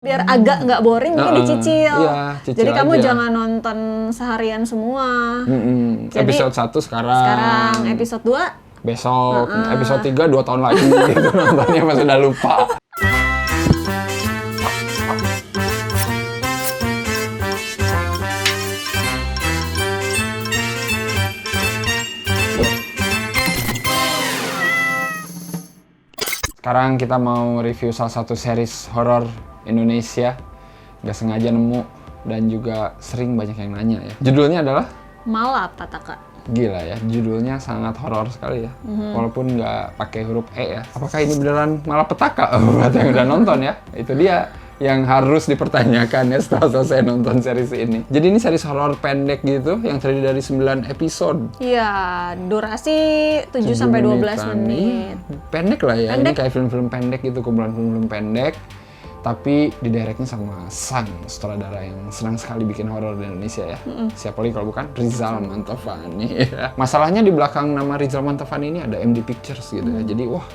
Biar agak nggak boring, mungkin dicicil. Iya, cicil jadi kamu aja. jangan nonton seharian semua. Jadi, episode 1 sekarang episode 2 besok, episode 3 2 tahun lagi gitu nontonnya pas udah lupa. Sekarang kita mau review salah satu series horor Indonesia. Gak sengaja nemu dan juga sering banyak yang nanya ya. Judulnya adalah Malapetaka. gila ya, judulnya sangat horor sekali ya. Walaupun nggak pakai huruf E ya. Apakah ini beneran malapetaka? Buat yang udah nonton ya. Itu dia yang harus dipertanyakan ya setelah selesai nonton series ini. Jadi ini series horor pendek gitu yang terdiri dari 9 episode. Iya, durasi 7 sampai 12 menit. Pendek lah ya. Pendek. Ini kayak film-film pendek gitu, kumpulan film-film pendek. Tapi didirectnya sama Sang, sutradara yang senang sekali bikin horor di Indonesia ya. Siapa lagi kalau bukan Rizal Mantovani ya. Masalahnya di belakang nama Rizal Mantovani ini ada MD Pictures gitu ya. Jadi wah,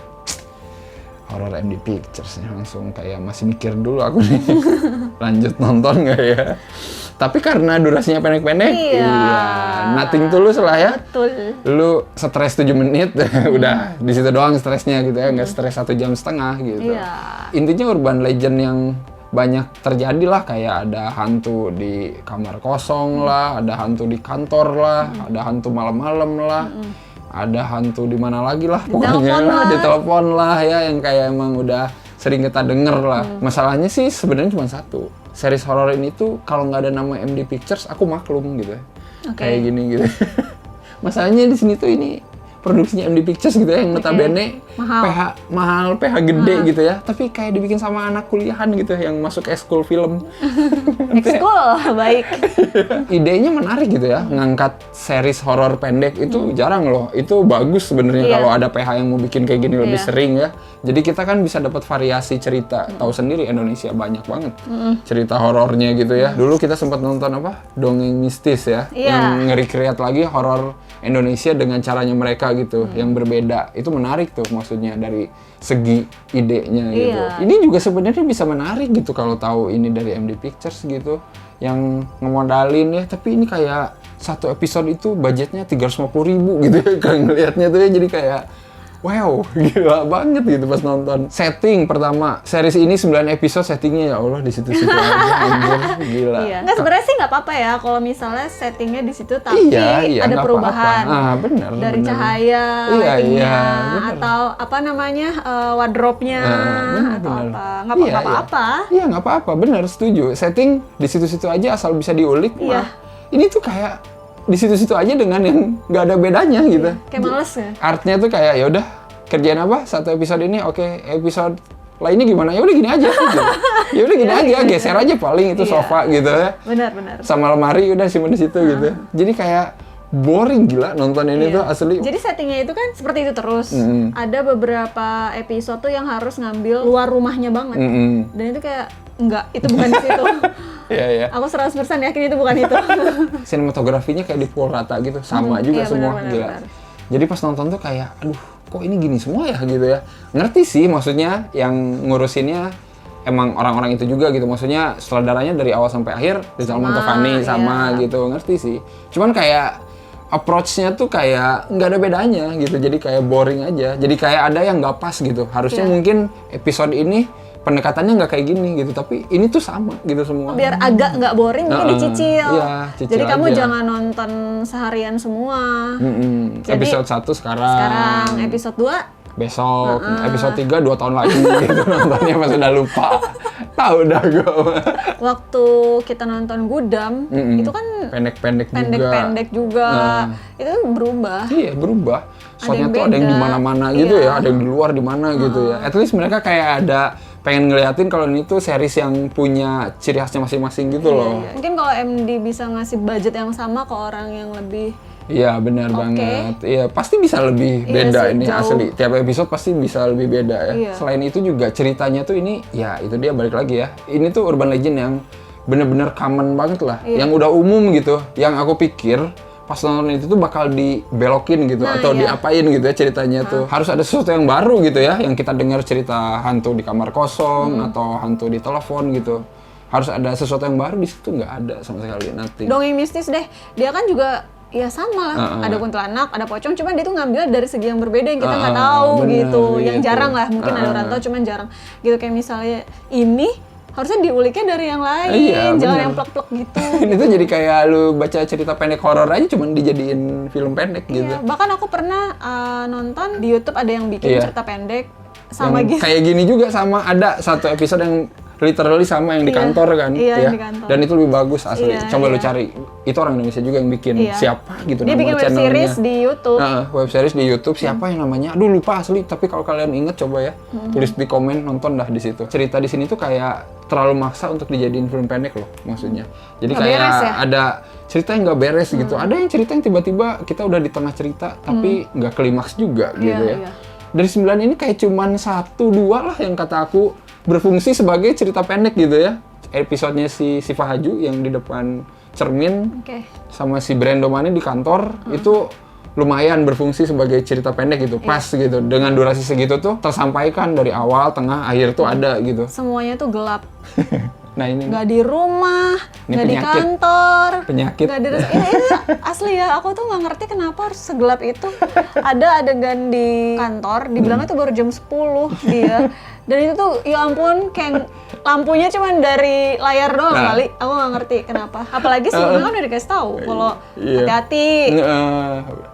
horor MD Pictures nih, langsung kayak masih mikir dulu aku nih. Lanjut nonton nggak ya? Tapi karena durasinya pendek-pendek, Iya. nothing tulus lah ya. Betul. Lu stres 7 menit, udah di situ doang stresnya gitu ya, nggak stres 1,5 jam gitu. Iya. Intinya urban legend yang banyak terjadi lah, kayak ada hantu di kamar kosong lah, ada hantu di kantor lah, ada hantu malam-malam lah, ada hantu di mana lagi lah, pokoknya telepon lah, lah. di telepon lah ya, yang kayak emang udah sering kita denger lah. Masalahnya sih sebenarnya cuma satu. Series horor ini tuh kalau nggak ada nama MD Pictures, aku maklum gitu ya. Oke. Kayak gini gitu. Masalahnya di sini tuh ini produksinya MD Pictures gitu ya, yang notabene Mahal. PH gede gitu ya. Tapi kayak dibikin sama anak kuliahan gitu ya, yang masuk ekskul film. Ekskul, baik. Idenya menarik gitu ya, ngangkat series horor pendek itu jarang loh. Itu bagus sebenarnya Iya. kalau ada PH yang mau bikin kayak gini lebih Iya. sering ya. Jadi kita kan bisa dapat variasi cerita. Tahu sendiri Indonesia banyak banget cerita horornya gitu ya. Dulu kita sempat nonton apa? Dongeng Mistis ya, Iya. yang nge-recreate lagi horor Indonesia dengan caranya mereka gitu, yang berbeda. Itu menarik tuh maksudnya dari segi idenya gitu. Iya. Ini juga sebenarnya bisa menarik gitu kalau tahu ini dari MD Pictures gitu, yang ngemodalin ya. Tapi ini kayak satu episode itu budgetnya 350.000 gitu ya, kalau ngelihatnya tuh ya, jadi kayak wow, gila banget gitu pas nonton. Setting pertama, series ini 9 episode, settingnya ya Allah di situ-situ aja, anjir, gila. Iya. Nggak, sebenarnya sih nggak apa-apa ya kalau misalnya settingnya di situ tapi Iya, ada nggak perubahan. apa-apa. Ah, benar. Dari benar. cahaya, Iya, lightingnya, iya, benar. atau apa namanya wardrobe-nya, Benar, atau benar. apa. Nggak Iya, apa-apa. Iya, nggak apa-apa, benar, setuju. Setting di situ-situ aja asal bisa diulik. Iya. Mah, ini tuh kayak di situ-situ aja dengan yang nggak ada bedanya gitu. Kayak males ya. Artnya tuh kayak ya udah kerjaan apa satu episode ini, oke, episode lainnya gimana, ya udah gini aja gitu. Ya udah gini aja, geser aja paling itu Iya. sofa gitu ya, Benar-benar. sama lemari udah simpen di situ gitu. Jadi kayak boring gila nonton ini Iya. tuh asli. Jadi settingnya itu kan seperti itu terus. Ada beberapa episode tuh yang harus ngambil luar rumahnya banget. Dan itu kayak enggak, itu bukan di situ. Iya, iya. Aku 100% yakin itu bukan itu. Sinematografinya kayak dipukul rata gitu, sama juga iya, semua, benar, gila. benar. Jadi pas nonton tuh kayak, aduh, kok ini gini semua ya gitu ya. Ngerti sih maksudnya yang ngurusinnya emang orang-orang itu juga gitu. Maksudnya sutradaranya dari awal sampai akhir, Rizal Mantovani sama iya. gitu, ngerti sih. Cuman kayak approach-nya tuh kayak nggak ada bedanya gitu. Jadi kayak boring aja. Jadi kayak ada yang nggak pas gitu. Harusnya Iya. mungkin episode ini pendekatannya nggak kayak gini gitu, tapi ini tuh sama gitu semua. Biar agak nggak boring, mungkin dicicil. Iya, cicil Jadi kamu aja. jangan nonton seharian semua. Jadi, Episode 1 Sekarang episode 2 besok, episode 3 2 tahun lagi gitu nontonnya pas udah lupa. Tahu dah gue. waktu kita nonton Gudam, itu kan Pendek-pendek juga. pendek-pendek juga. Itu berubah. Iya, berubah. Shotnya yang tuh ada yang di beda. mana-mana gitu Iya. ya, ada yang di luar di mana gitu ya. At least mereka kayak ada pengen ngeliatin kalau ini tuh series yang punya ciri khasnya masing-masing gitu loh. Iya. Mungkin kalau MD bisa ngasih budget yang sama ke orang yang lebih Iya, benar banget. Iya, pasti bisa lebih Iya beda sih, ini jauh. asli. Tiap episode pasti bisa lebih beda ya. Iya. Selain itu juga ceritanya tuh ini, ya itu dia balik lagi ya. Ini tuh urban legend yang bener-bener common banget lah. Iya. Yang udah umum gitu. Yang aku pikir pas nonton itu tuh bakal dibelokin gitu atau iya. diapain gitu ya ceritanya tuh. Harus ada sesuatu yang baru gitu ya, yang kita dengar cerita hantu di kamar kosong atau hantu di telepon gitu. Harus ada sesuatu yang baru, di situ nggak ada sama sekali, nothing. Dongeng mistis deh, dia kan juga ya sama lah, ada kuntilanak, ada pocong, cuman dia tuh ngambil dari segi yang berbeda yang kita nggak tahu bener, gitu, yang gitu. jarang lah, mungkin ada orang tahu cuman jarang gitu. Kayak misalnya ini harusnya diuliknya dari yang lain, Iya, jangan bener. yang plek-plek gitu. Ini tuh jadi kayak lu baca cerita pendek horor aja cuman dijadiin film pendek gitu. Iya, bahkan aku pernah nonton di YouTube ada yang bikin Iya. cerita pendek sama Yang gitu. kayak gini juga sama, ada satu episode yang literally sama yang di Iya. kantor kan. Iya, ya. yang di kantor. Dan itu lebih bagus asli. Iya, Coba lu iya. cari. Itu orang Indonesia juga yang bikin. Iya. Siapa gitu Dia nama bikin web channelnya. series di YouTube. Web series di YouTube. Siapa yang namanya? Aduh lupa asli. Tapi kalau kalian inget coba ya. Tulis di komen, nonton dah di situ. Cerita di sini tuh kayak terlalu maksa untuk dijadiin film pendek loh maksudnya. Jadi Nggak kayak beres ya? ada cerita yang nggak beres gitu. Ada yang cerita yang tiba-tiba kita udah di tengah cerita tapi nggak klimaks juga gitu Iya, ya. iya. Dari 9 ini kayak cuman 1-2 lah yang kata aku berfungsi sebagai cerita pendek gitu ya. Episodenya si Fahaju yang di depan cermin Oke. sama si Brando Mani di kantor itu lumayan berfungsi sebagai cerita pendek gitu, pas gitu. Dengan durasi segitu tuh tersampaikan dari awal, tengah, akhir tuh ada gitu. Semuanya tuh gelap. Nah ini Nggak di rumah, Ini nggak di penyakit. kantor, Penyakit. nggak di ini asli ya. Aku tuh nggak ngerti kenapa harus segelap itu. Ada adegan di kantor, dibilangnya tuh baru jam 10 dia. Dan itu tuh, ya ampun, kayak lampunya cuma dari layar doang Nah. kali. Aku nggak ngerti kenapa. Apalagi sebelumnya kan udah dikasih tahu kalau Iya. hati-hati.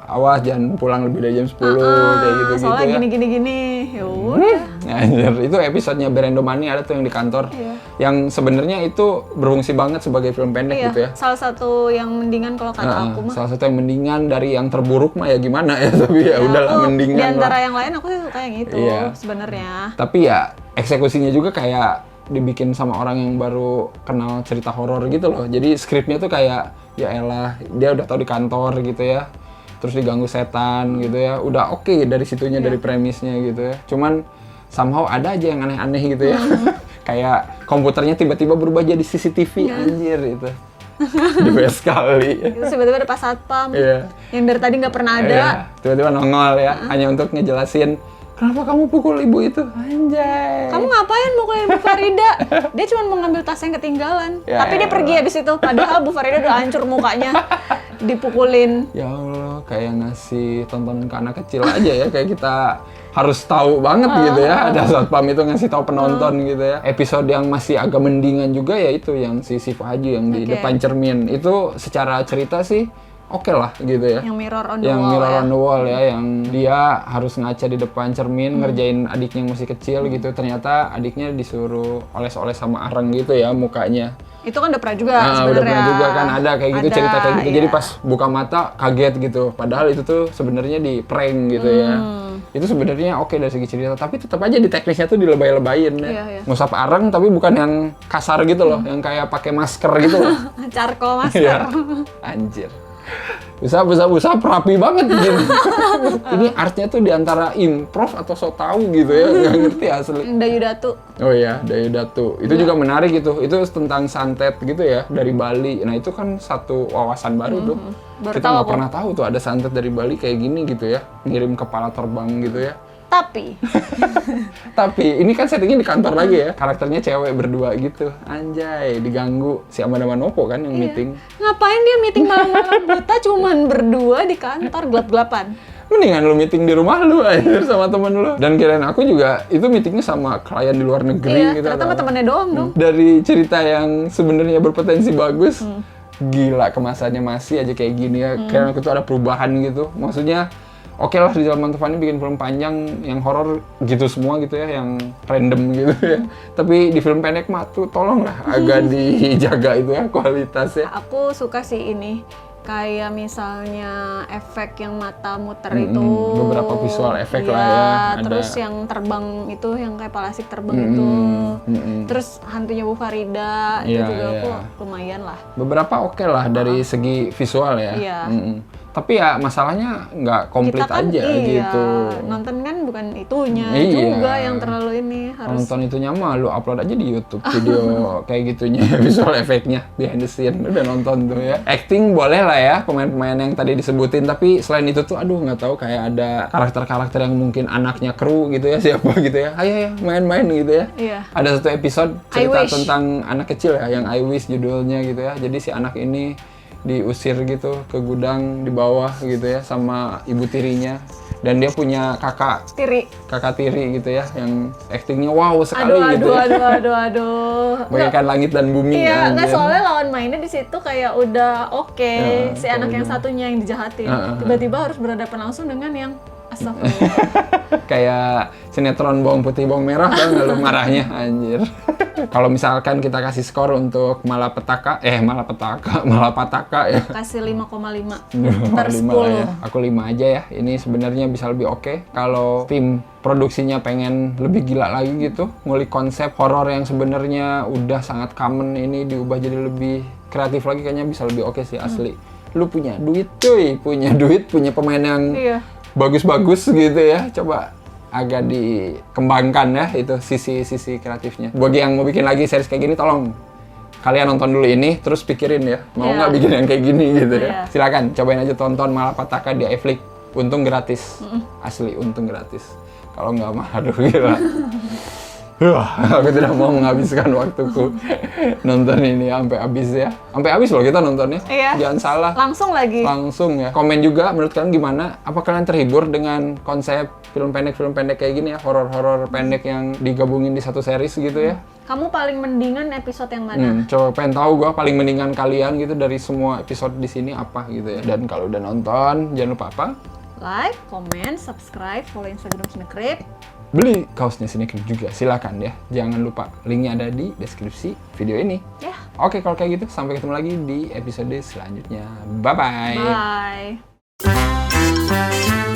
Awas jangan pulang lebih dari jam 10 kayak gitu-gitu Soalnya ya. gini-gini. Ya udah. Anjir, itu episodenya Brando Mani ada tuh yang di kantor. Iya. Yang sebenarnya itu berfungsi banget sebagai film pendek Iya, gitu ya. salah satu yang mendingan kalau kata aku mah. Salah satu yang mendingan dari yang terburuk mah ya gimana ya, tapi ya udahlah Aku, mendingan di lah. antara yang lain aku sih suka yang itu Iya. sebenarnya. Tapi ya eksekusinya juga kayak dibikin sama orang yang baru kenal cerita horor gitu loh. Jadi skripnya tuh kayak ya elah dia udah tahu di kantor gitu ya. Terus diganggu setan gitu ya. Udah oke dari situnya dari premisnya gitu ya. Cuman somehow ada aja yang aneh-aneh gitu ya. Kayak komputernya tiba-tiba berubah jadi CCTV anjir itu. The best sekali. Itu tiba-tiba ada pas satpam Iya. yang dari tadi nggak pernah ada. Iya, tiba-tiba nongol ya, hanya untuk ngejelasin kenapa kamu pukul ibu itu, anjay. Kamu ngapain mukul Ibu Farida? Dia cuma mau ngambil tas yang ketinggalan. Ya Tapi dia elah. pergi habis itu. Padahal Bu Farida udah hancur mukanya. Dipukulin. Ya Allah, kayak ngasih tontonan ke anak kecil aja ya, kayak kita harus tahu banget gitu ya. Ada satpam itu ngasih tahu penonton gitu ya. Episode yang masih agak mendingan juga ya itu yang si Fahaju yang di Oke. depan cermin. Itu secara cerita sih oke lah gitu ya. Yang mirror on the Yang wall mirror ya. on the wall ya, yang dia harus ngaca di depan cermin ngerjain adiknya yang masih kecil gitu. Ternyata adiknya disuruh oles-oles sama areng gitu ya mukanya. Itu kan udah pernah juga Nah, sebenarnya. udah pernah juga kan ada kayak gitu Ada, cerita kayak gitu. Jadi iya. pas buka mata kaget gitu. Padahal itu tuh sebenarnya di prank gitu ya. Itu sebenarnya oke dari segi cerita, tapi tetap aja di teknisnya tuh dilebay-lebayin ya. Iya, iya. Ngusap areng tapi bukan yang kasar gitu loh, yang kayak pakai masker gitu loh. Charcoal masker. Iya. Anjir. Usap rapi banget gitu. Ini artnya tuh diantara improv atau so tau gitu ya, nggak ngerti asli. Dayu Datu. Oh iya, Dayu Datu. Itu juga menarik gitu. Itu tentang santet gitu ya, dari Bali. Nah itu kan satu wawasan baru tuh. Baru Kita tahu nggak aku. pernah tahu tuh ada santet dari Bali kayak gini gitu ya. Ngirim kepala terbang gitu ya. Tapi Tapi ini kan settingnya di kantor lagi ya. Karakternya cewek berdua gitu. Anjay, diganggu. Si Amanda Manopo kan yang meeting. ngapain dia meeting malam-malam buta cuman berdua di kantor gelap-gelapan? Mendingan lu meeting di rumah lu aja sama temen lu. Dan kirain aku juga itu meetingnya sama klien di luar negeri Iya, gitu. ternyata sama atau- temennya doang dong. Dari cerita yang sebenarnya berpotensi bagus, gila kemasannya masih aja kayak gini ya. Kayak aku tuh ada perubahan gitu. Maksudnya, oke lah di Jalan Mantovani bikin film panjang yang horor gitu semua gitu ya, yang random gitu ya. Tapi di film pendek mah tuh tolonglah agak dijaga itu ya kualitasnya. Aku suka sih ini. Kayak misalnya efek yang mata muter itu. Beberapa visual efek Iya, lah ya, ada. terus yang terbang itu, yang kayak palasik terbang itu. Terus hantunya Bu Farida, itu Iya, juga iya. aku lumayan lah. Beberapa oke lah dari segi visual ya. Iya. Tapi ya masalahnya nggak komplit Kita kan aja gitu. nonton kan bukan itunya Iya. juga yang terlalu ini harus. Nonton itunya mah lu upload aja di YouTube video kayak gitunya, visual efeknya behind the scene udah nonton tuh ya. Acting boleh lah ya pemain-pemain yang tadi disebutin, tapi selain itu tuh aduh nggak tahu kayak ada karakter-karakter yang mungkin anaknya kru gitu ya, siapa gitu ya, ayo ya main-main gitu ya. Iya. Ada satu episode I cerita Wish. tentang anak kecil ya, yang I Wish judulnya gitu ya. Jadi si anak ini diusir gitu ke gudang di bawah gitu ya sama ibu tirinya, dan dia punya kakak tiri gitu ya yang aktingnya wow sekali gitu ya. Aduh. Bagaikan langit dan bumi. Iya, nggak anjir. soalnya lawan mainnya di situ kayak udah oke. Ya, Si anak yang soalnya. satunya yang dijahatin, tiba-tiba harus berhadapan langsung dengan yang astagfirullah. Kayak sinetron bawang putih bawang merah, tau nggak lu marahnya anjir. Kalau misalkan kita kasih skor untuk malapetaka ya. Kasih 5,5 5,5 per 10. lah ya. Aku 5 aja ya. Ini sebenarnya bisa lebih oke kalau tim produksinya pengen lebih gila lagi gitu, ngulik konsep horor yang sebenarnya udah sangat common ini diubah jadi lebih kreatif lagi, kayaknya bisa lebih oke sih asli. Lu punya duit cuy, punya pemain yang Iya. bagus-bagus gitu ya, coba agak dikembangkan ya itu sisi kreatifnya. Bagi yang mau bikin lagi series kayak gini, tolong kalian nonton dulu ini, terus pikirin ya, mau Iya. nggak bikin yang kayak gini gitu ya. Iya. Silakan, cobain aja tonton Malapetaka di iFlix, untung gratis, asli untung gratis. Kalau nggak mah aduh gila. Wah, aku tidak mau menghabiskan waktuku nonton ini sampai habis ya. Sampai habis loh kita nontonnya. Iya. Jangan salah. Langsung ya. Komen juga menurut kalian gimana? Apa kalian terhibur dengan konsep film pendek kayak gini ya? Horor-horor pendek yang digabungin di satu series gitu ya? Kamu paling mendingan episode yang mana? Coba pengen tahu gua paling mendingan kalian gitu dari semua episode di sini apa gitu ya. Dan kalau udah nonton, jangan lupa apa? Like, comment, subscribe, follow Instagram Sneakrip. Beli kaosnya Sneakrip juga, silakan ya. Jangan lupa, linknya ada di deskripsi video ini. Ya. Oke, kalau kayak gitu, sampai ketemu lagi di episode selanjutnya. Bye-bye. Bye.